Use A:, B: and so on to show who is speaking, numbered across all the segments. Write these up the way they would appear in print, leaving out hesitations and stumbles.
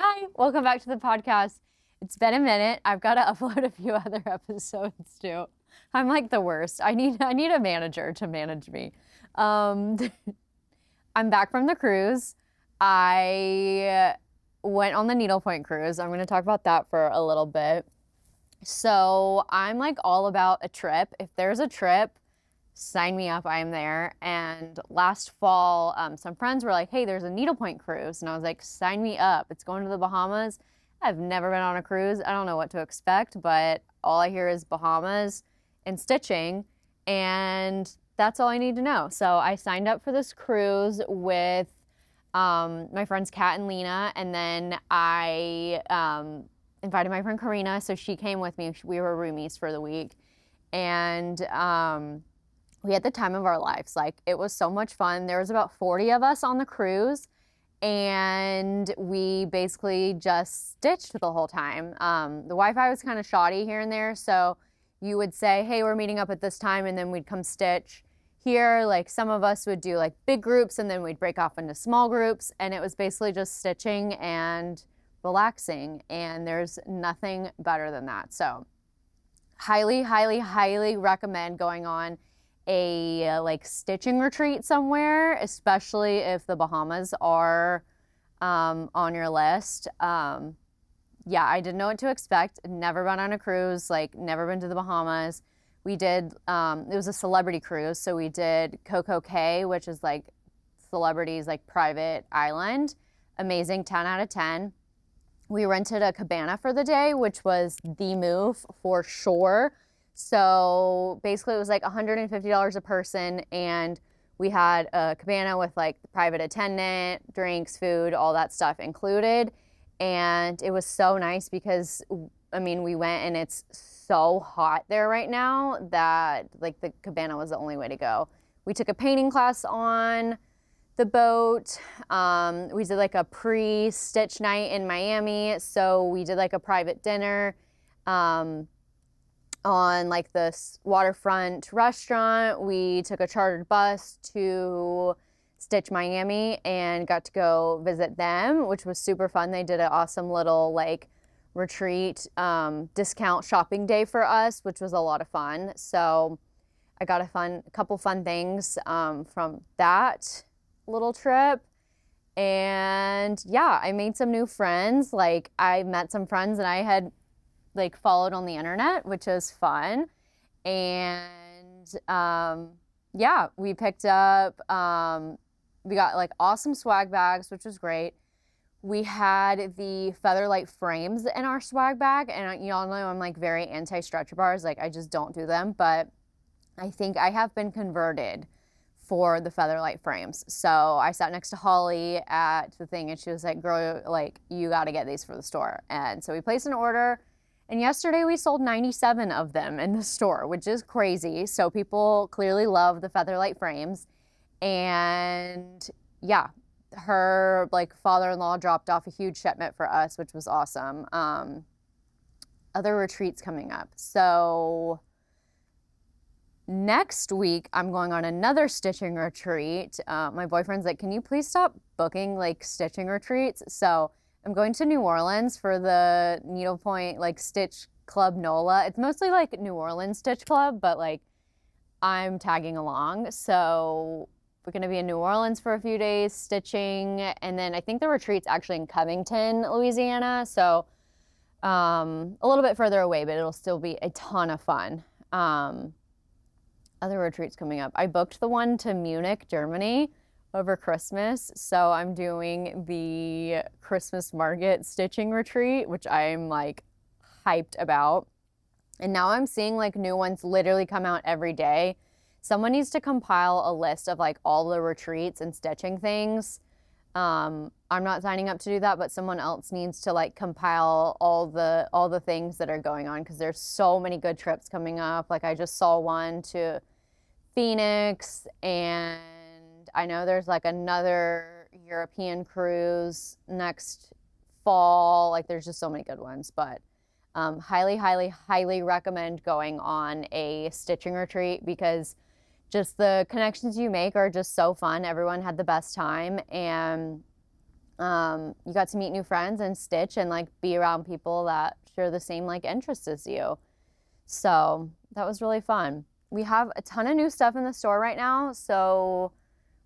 A: Hi, welcome back to the podcast. It's been a minute. I've got to upload a few other episodes too. I'm like the worst. I need a manager to manage me. Um, I'm back from the cruise. I went on the Needlepoint cruise. I'm going to talk about that for a little bit. So I'm like all about a trip. If there's a trip, sign me up. I am there. And last fall, some friends were like, hey, there's a Needlepoint cruise. And I was like, sign me up. It's going to the Bahamas. I've never been on a cruise. I don't know what to expect, but all I hear is Bahamas and stitching. And that's all I need to know. So I signed up for this cruise with my friends Kat and Lena. And then I invited my friend Karina. So she came with me. We were roomies for the week. And we had the time of our lives. Like, it was so much fun. There was about 40 of us on the cruise, and we basically just stitched the whole time. The Wi-Fi was kind of shoddy here and there, so you would say, hey, we're meeting up at this time, and then we'd come stitch. Here, like, some of us would do like big groups, and then we'd break off into small groups, and it was basically just stitching and relaxing, and there's nothing better than that. So highly, highly, highly recommend going on a like stitching retreat somewhere, especially if the Bahamas are on your list. Yeah, I didn't know what to expect. Never been on a cruise, like never been to the Bahamas. We did, it was a celebrity cruise, so we did Coco Cay, which is like celebrities, like private island. Amazing, 10 out of 10. We rented a cabana for the day, which was the move for sure. So basically it was like $150 a person, and we had a cabana with like the private attendant, drinks, food, all that stuff included. And it was so nice because, I mean, we went and it's so hot there right now that like the cabana was the only way to go. We took a painting class on the boat. We did like a pre-stitch night in Miami. So we did like a private dinner on like this waterfront restaurant. We took a chartered bus to Stitch Miami and got to go visit them, which was super fun. They did an awesome little like retreat discount shopping day for us, which was a lot of fun. So I got a couple fun things from that little trip. And yeah, I made some new friends. Like, I met some friends that I had like followed on the internet, which is fun. And yeah, we picked up, we got like awesome swag bags, which was great. We had the Featherlight frames in our swag bag, and y'all know I'm like very anti-stretcher bars. Like, I just don't do them, but I think I have been converted for the Featherlight frames. So I sat next to Holly at the thing, and she was like, girl, like, you got to get these for the store. And so we placed an order, and yesterday we sold 97 of them in the store, which is crazy. So people clearly love the Featherlight frames. And yeah, her like father-in-law dropped off a huge shipment for us, which was awesome. Other retreats coming up. So next week, I'm going on another stitching retreat. My boyfriend's like, can you please stop booking like stitching retreats? So I'm going to New Orleans for the Needlepoint like Stitch Club NOLA. It's mostly like New Orleans Stitch Club, but like I'm tagging along. So we're going to be in New Orleans for a few days stitching. And then I think the retreat's actually in Covington, Louisiana. So a little bit further away, but it'll still be a ton of fun. Other retreats coming up. I booked the one to Munich, Germany over Christmas. So I'm doing the Christmas market stitching retreat, which I'm like hyped about. And now I'm seeing like new ones literally come out every day. Someone needs to compile a list of like all the retreats and stitching things. I'm not signing up to do that, but someone else needs to like compile all the things that are going on, because there's so many good trips coming up. Like, I just saw one to Phoenix, and I know there's like another European cruise next fall. Like, there's just so many good ones, but highly, highly, highly recommend going on a stitching retreat, because just the connections you make are just so fun. Everyone had the best time, and You got to meet new friends and stitch and like be around people that share the same like interests as you. So that was really fun. We have a ton of new stuff in the store right now. So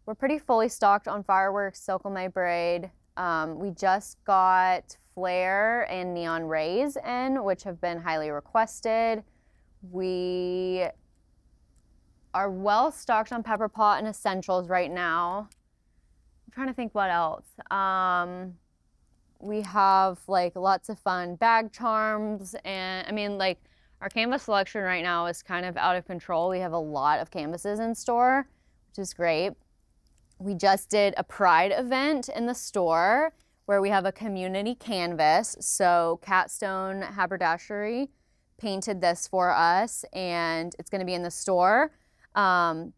A: we're pretty fully stocked on fireworks, Silk on My Braid. We just got flare and neon rays in, which have been highly requested. We are well stocked on pepper pot and essentials right now. I'm trying to think what else. We have like lots of fun bag charms, and I mean like our canvas selection right now is kind of out of control. We have a lot of canvases in store, which is great. We just did a Pride event in the store where we have a community canvas. So Catstone Haberdashery painted this for us, and it's going to be in the store.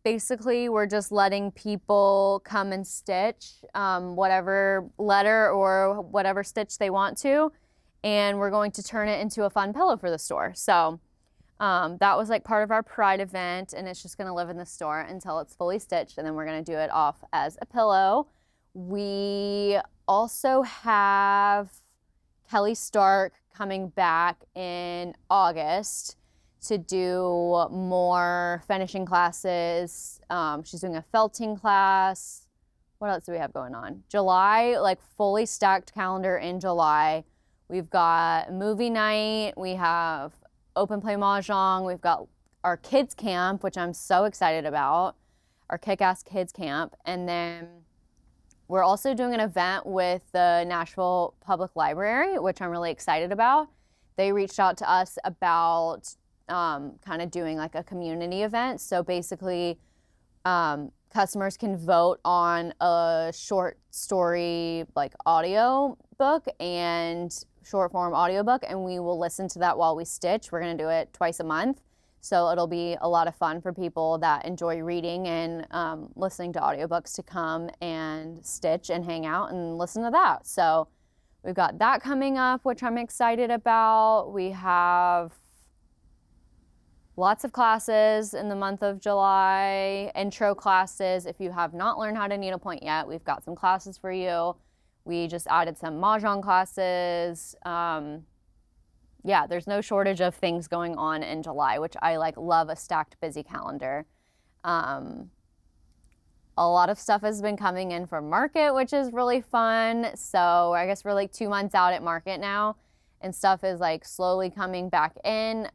A: Basically, we're just letting people come and stitch whatever letter or whatever stitch they want to, and we're going to turn it into a fun pillow for the store. So that was like part of our Pride event, and it's just going to live in the store until it's fully stitched, and then we're going to do it off as a pillow. We also have Kelly Stark coming back in August to do more finishing classes. She's doing a felting class. What else do we have going on? July, like fully stacked calendar in July. We've got movie night. We have open play mahjong. We've got our kids camp, which I'm so excited about, our kick-ass kids camp. And then we're also doing an event with the Nashville Public Library, which I'm really excited about. They reached out to us about kind of doing like a community event. So basically, customers can vote on a short story like audio book and short form audiobook, and we will listen to that while we stitch. We're going to do it twice a month. So it'll be a lot of fun for people that enjoy reading and listening to audiobooks to come and stitch and hang out and listen to that. So we've got that coming up, which I'm excited about. We have lots of classes in the month of July, intro classes. If you have not learned how to needlepoint yet, we've got some classes for you. We just added some mahjong classes. Yeah, there's no shortage of things going on in July, which I like love a stacked busy calendar. A lot of stuff has been coming in from market, which is really fun. So I guess we're like 2 months out at market now, and stuff is like slowly coming back in.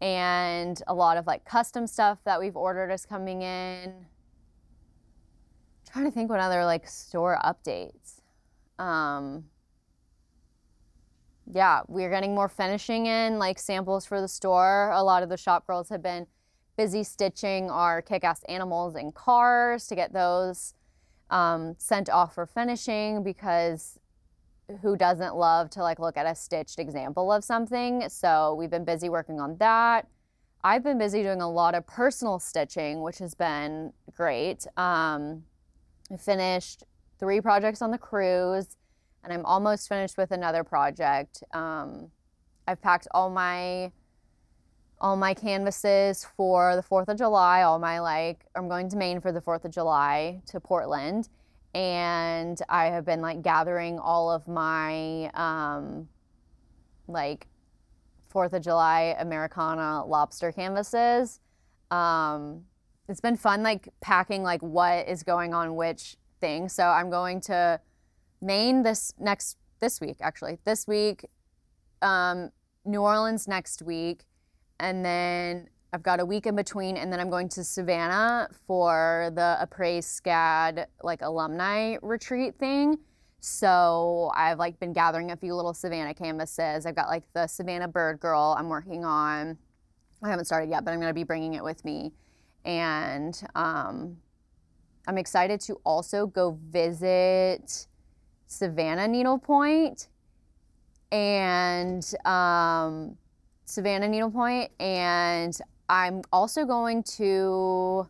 A: And a lot of like custom stuff that we've ordered is coming in. I'm trying to think what other like store updates. Yeah, we're getting more finishing in, like samples for the store. A lot of the shop girls have been busy stitching our kick-ass animals and cars to get those sent off for finishing, because who doesn't love to like look at a stitched example of something? So we've been busy working on that. I've been busy doing a lot of personal stitching, which has been great. I finished 3 projects on the cruise, and I'm almost finished with another project. I've packed all my canvases for the 4th of July, I'm going to Maine for the 4th of July to Portland. And I have been like gathering all of my like 4th of July Americana lobster canvases. It's been fun like packing like what is going on which thing. So I'm going to Maine this week, actually. This week, New Orleans next week, and then I've got a week in between, and then I'm going to Savannah for the Appraise SCAD like alumni retreat thing. So I've like been gathering a few little Savannah canvases. I've got like the Savannah Bird Girl I'm working on. I haven't started yet, but I'm going to be bringing it with me. And I'm excited to also go visit Savannah Needlepoint and I'm also going to,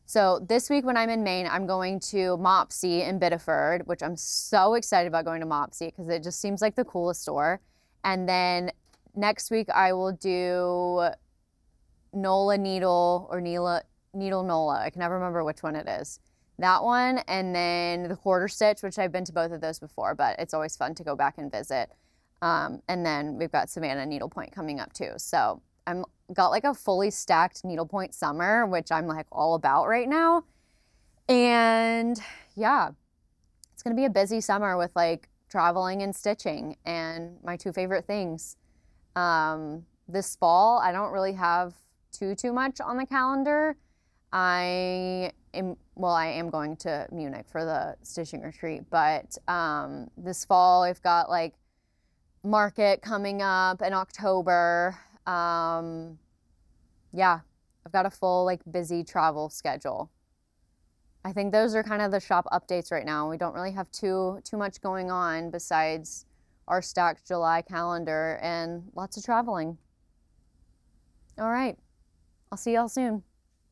A: so this week when I'm in Maine, I'm going to Mopsy in Biddeford, which I'm so excited about going to Mopsy because it just seems like the coolest store. And then next week I will do Nola Needle or Needle Nola. I can never remember which one it is. that one, and then the quarter stitch, which I've been to both of those before, but it's always fun to go back and visit. And then we've got Savannah needlepoint coming up too. So I'm got like a fully stacked needlepoint summer, which I'm like all about right now. And yeah, it's gonna be a busy summer with like traveling and stitching and my two favorite things. This fall, I don't really have too much on the calendar. I am going to Munich for the stitching retreat, but this fall I've got like market coming up in October. Yeah, I've got a full like busy travel schedule. I think those are kind of the shop updates right now. We don't really have too much going on besides our stacked July calendar and lots of traveling. All right, I'll see y'all soon.